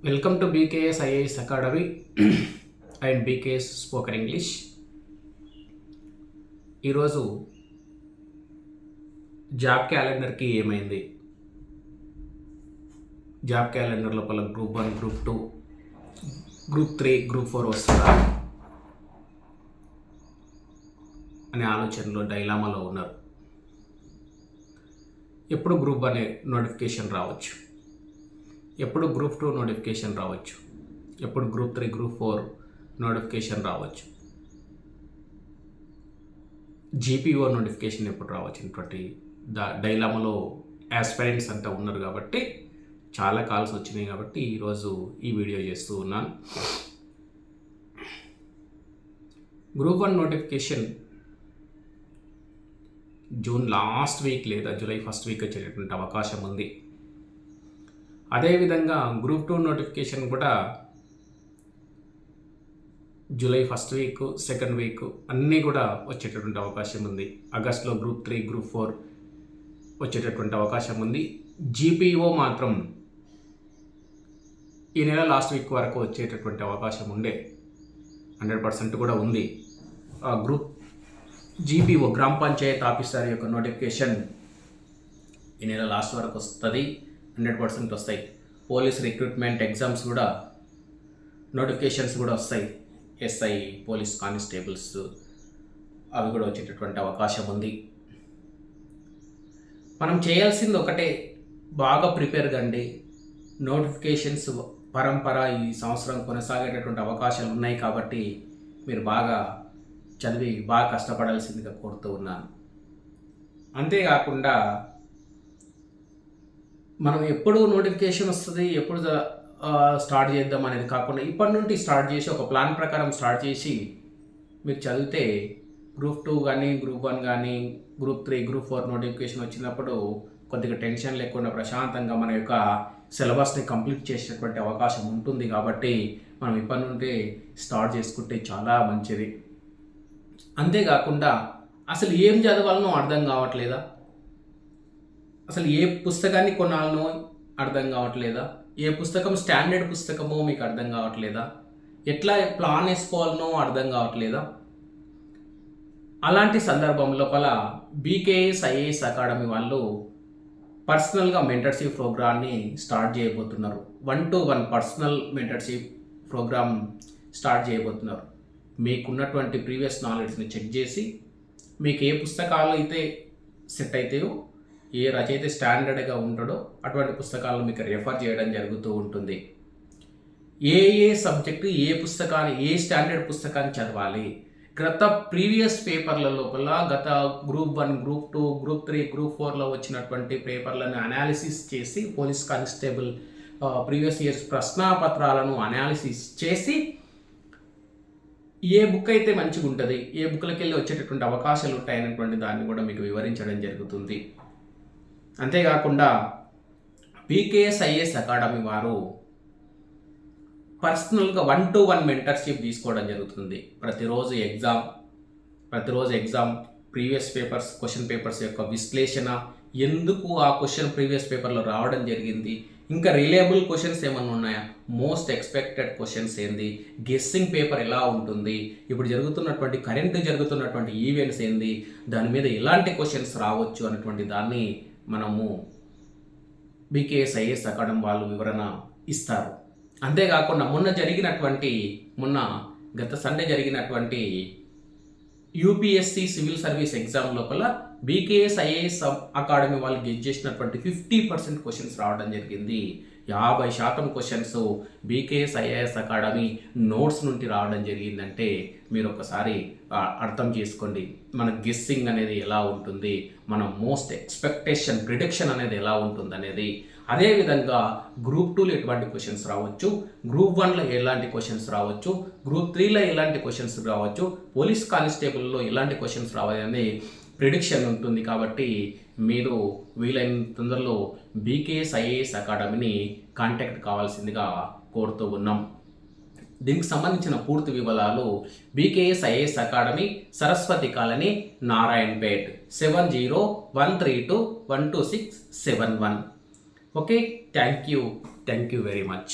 Welcome to BKS IAS academy and BKS spoken English. ఈరోజు job క్యాలెండర్కి ఏమైంది, job calendar లోపల group 1, group 2, group 3, group 4 వస్తుందా అనే ఆలోచనలో డైలామాలో ఉన్నారు. ఎప్పుడు గ్రూప్ 1 నోటిఫికేషన్ రావచ్చు, ఎప్పుడు గ్రూప్ 2 నోటిఫికేషన్ రావచ్చు, ఎప్పుడు గ్రూప్ 3, గ్రూప్ 4 నోటిఫికేషన్ రావచ్చు, జీపీఓ నోటిఫికేషన్ ఎప్పుడు రావచ్చు అనేటువంటి డైలామాలో యాస్పైరెంట్స్ అంతా ఉన్నారు. కాబట్టి చాలా కాల్స్ వచ్చినాయి కాబట్టి ఈరోజు ఈ వీడియో చేస్తూ ఉన్నాను. Group 1 notification June last week లేదా జూలై ఫస్ట్ వీక్ వచ్చేటటువంటి అవకాశం ఉంది. అదేవిధంగా గ్రూప్ 2 నోటిఫికేషన్ కూడా July first week, second week అన్నీ కూడా వచ్చేటటువంటి అవకాశం ఉంది. ఆగస్టులో గ్రూప్ 3, గ్రూప్ 4 వచ్చేటటువంటి అవకాశం ఉంది. జీపీఓ మాత్రం ఈ నెల లాస్ట్ వీక్ వరకు వచ్చేటటువంటి అవకాశం ఉండే 100% కూడా ఉంది. గ్రూప్ జీపీఓ గ్రామ పంచాయత్ ఆఫీసర్ యొక్క నోటిఫికేషన్ ఈ నెల లాస్ట్ వరకు వస్తుంది, 100% వస్తాయి. పోలీస్ రిక్రూట్మెంట్ ఎగ్జామ్స్ కూడా నోటిఫికేషన్స్ కూడా వస్తాయి. ఎస్ఐ, పోలీస్ కానిస్టేబుల్స్ అవి కూడా వచ్చేటటువంటి అవకాశం ఉంది. మనం చేయాల్సింది ఒకటే, బాగా ప్రిపేర్ కండి. నోటిఫికేషన్స్ పరంపర ఈ సంవత్సరం కొనసాగేటటువంటి అవకాశాలు ఉన్నాయి కాబట్టి మీరు బాగా చదివి బాగా కష్టపడాల్సిందిగా కోరుతూ ఉన్నాను. అంతేకాకుండా మనం ఎప్పుడు నోటిఫికేషన్ వస్తుంది, ఎప్పుడు స్టార్ట్ చేద్దాం అనేది కాకుండా ఇప్పటి నుండి స్టార్ట్ చేసి ఒక ప్లాన్ ప్రకారం స్టార్ట్ చేసి మీరు చదివితే గ్రూప్ 2 కానీ, గ్రూప్ 1 కానీ, గ్రూప్ 3, గ్రూప్ 4 నోటిఫికేషన్ వచ్చినప్పుడు కొద్దిగా టెన్షన్ లేకుండా ప్రశాంతంగా మన యొక్క సిలబస్ని కంప్లీట్ చేసేటువంటి అవకాశం ఉంటుంది. కాబట్టి మనం ఇప్పటి నుండి స్టార్ట్ చేసుకుంటే చాలా మంచిది. అంతేకాకుండా అసలు ఏం చదవాలనో అర్థం కావట్లేదా, అసలు ఏ పుస్తకాన్ని కొనాలనో అర్థం కావట్లేదా, ఏ పుస్తకం స్టాండర్డ్ పుస్తకమో మీకు అర్థం కావట్లేదా, ఎట్లా ప్లాన్ వేసుకోవాలనో అర్థం కావట్లేదా, అలాంటి సందర్భం లోపల బీకేఎస్ ఐఏఎస్ అకాడమీ వాళ్ళు పర్సనల్గా మెంటర్షిప్ ప్రోగ్రామ్ని స్టార్ట్ చేయబోతున్నారు. 1-to-1 personal mentorship programme start చేయబోతున్నారు. మీకున్నటువంటి ప్రీవియస్ నాలెడ్జ్ని చెక్ చేసి మీకు ఏ పుస్తకాలు అయితే సెట్ అవుతాయో, ఏ రచయిత స్టాండర్డ్గా ఉంటాడో అటువంటి పుస్తకాలను మీకు రెఫర్ చేయడం జరుగుతూ ఉంటుంది. ఏ సబ్జెక్టు, ఏ పుస్తకాన్ని, ఏ స్టాండర్డ్ పుస్తకాన్ని చదవాలి, గత ప్రీవియస్ పేపర్ల లోపల గత గ్రూప్ 1, గ్రూప్ 2, గ్రూప్ 3, గ్రూప్ 4లో వచ్చినటువంటి పేపర్లను అనాలిసిస్ చేసి, పోలీస్ కానిస్టేబుల్ ప్రీవియస్ ఇయర్స్ ప్రశ్నాపత్రాలను అనాలిసిస్ చేసి ఏ బుక్ అయితే మంచిగా ఉంటుంది, ఏ బుక్లకి వెళ్ళి వచ్చేటటువంటి అవకాశాలు ఉంటాయనేటువంటి దాన్ని కూడా మీకు వివరించడం జరుగుతుంది. అంతేకాకుండా బీకేఎస్ ఐఏఎస్ అకాడమీ వారు పర్సనల్గా 1-to-1 మెంటర్షిప్ తీసుకోవడం జరుగుతుంది. ప్రతిరోజు exam previous papers, question papers యొక్క విశ్లేషణ, ఎందుకు ఆ క్వశ్చన్ ప్రీవియస్ పేపర్లో రావడం జరిగింది, ఇంకా రిలయబుల్ క్వశ్చన్స్ ఏమన్నా ఉన్నాయా, మోస్ట్ ఎక్స్పెక్టెడ్ క్వశ్చన్స్ ఏంది, గెస్సింగ్ పేపర్ ఎలా ఉంటుంది, ఇప్పుడు జరుగుతున్నటువంటి ఈవెంట్స్ ఏంది, దాని మీద ఎలాంటి క్వశ్చన్స్ రావచ్చు అనేటువంటి దాన్ని మనము బీకేఎస్ ఐఏఎస్ అకాడమీ వాళ్ళు వివరణ ఇస్తారు. అంతేకాకుండా గత సండే జరిగినటువంటి యూపీఎస్సీ సివిల్ సర్వీస్ ఎగ్జామ్ లోపల బీకేఎస్ ఐఏఎస్ అకాడమీ వాళ్ళు గెట్ చేసినటువంటి 50% క్వశ్చన్స్ రావడం జరిగింది. 50% questions BKS IAS academy notes నుండి రావడం జరిగిందంటే మీరు ఒకసారి అర్థం చేసుకోండి, మన గెస్సింగ్ అనేది ఎలా ఉంటుంది, మన మోస్ట్ ఎక్స్పెక్టేషన్ ప్రిడిక్షన్ అనేది ఎలా ఉంటుంది అనేది. అదేవిధంగా గ్రూప్ 2లో ఎటువంటి క్వశ్చన్స్ రావచ్చు, గ్రూప్ 1లో ఎలాంటి క్వశ్చన్స్ రావచ్చు, గ్రూప్ 3లో ఎలాంటి క్వశ్చన్స్ రావచ్చు, పోలీస్ కానిస్టేబుల్లో ఎలాంటి క్వశ్చన్స్ రావాలని ప్రిడిక్షన్ ఉంటుంది. కాబట్టి మీరు వీలైన తొందరలో బీకేఎస్ ఐఏఎస్ అకాడమీని కాంటాక్ట్ కావాల్సిందిగా కోరుతూ ఉన్నాం. దీనికి సంబంధించిన పూర్తి వివరాలు BKS IAS academy, Saraswati colony, Narayanpet 7013212671. Okay, thank you very much.